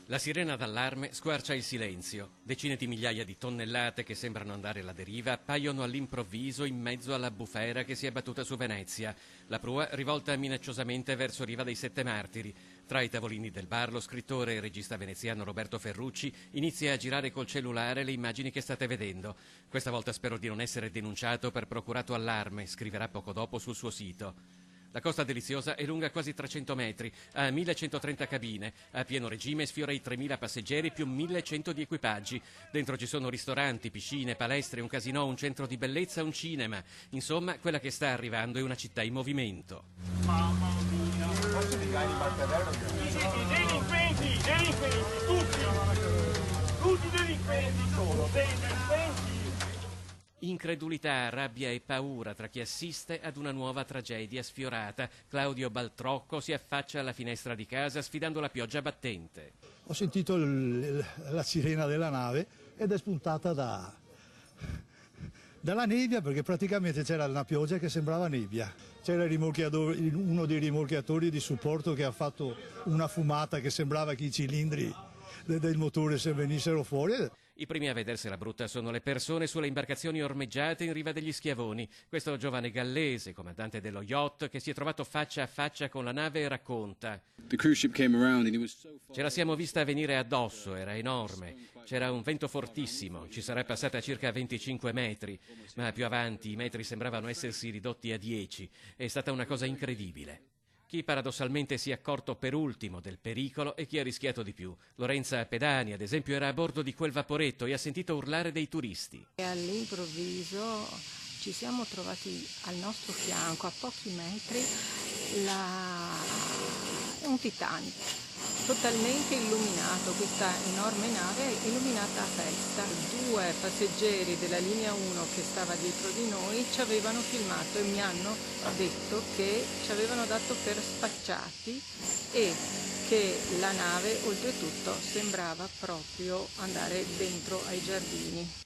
La sirena d'allarme squarcia il silenzio. Decine di migliaia di tonnellate che sembrano andare alla deriva appaiono all'improvviso in mezzo alla bufera che si è battuta su Venezia. La prua rivolta minacciosamente verso Riva dei Sette Martiri. Tra i tavolini del bar, lo scrittore e regista veneziano Roberto Ferrucci inizia a girare col cellulare le immagini che state vedendo. Questa volta spero di non essere denunciato per procurato allarme, scriverà poco dopo sul suo sito. La Costa Deliziosa è lunga quasi 300 metri, ha 1130 cabine, a pieno regime sfiora i 3000 passeggeri più 1100 di equipaggi. Dentro ci sono ristoranti, piscine, palestre, un casinò, un centro di bellezza, un cinema. Insomma, quella che sta arrivando è una città in movimento. Mamma mia! Delinquenti, tutti delinquenti sono, delinquenti! Incredulità, rabbia e paura tra chi assiste ad una nuova tragedia sfiorata. Claudio Baltrocco si affaccia alla finestra di casa sfidando la pioggia battente. Ho sentito la sirena della nave ed è spuntata dalla nebbia, perché praticamente c'era una pioggia che sembrava nebbia. C'era uno dei rimorchiatori di supporto che ha fatto una fumata che sembrava che i cilindri del motore se venissero fuori. I primi a vedersela brutta sono le persone sulle imbarcazioni ormeggiate in riva degli Schiavoni. Questo giovane gallese, comandante dello yacht, che si è trovato faccia a faccia con la nave, racconta: ce la siamo vista venire addosso, era enorme. C'era un vento fortissimo, ci sarà passata a circa 25 metri, ma più avanti i metri sembravano essersi ridotti a 10. È stata una cosa incredibile. Chi paradossalmente si è accorto per ultimo del pericolo e chi ha rischiato di più. Lorenza Pedani, ad esempio, era a bordo di quel vaporetto e ha sentito urlare dei turisti. E all'improvviso ci siamo trovati al nostro fianco, a pochi metri, un Titanic, totalmente illuminato, questa enorme nave illuminata a festa. 2 passeggeri della linea 1 che stava dietro di noi ci avevano filmato e mi hanno detto che ci avevano dato per spacciati e che la nave oltretutto sembrava proprio andare dentro ai giardini.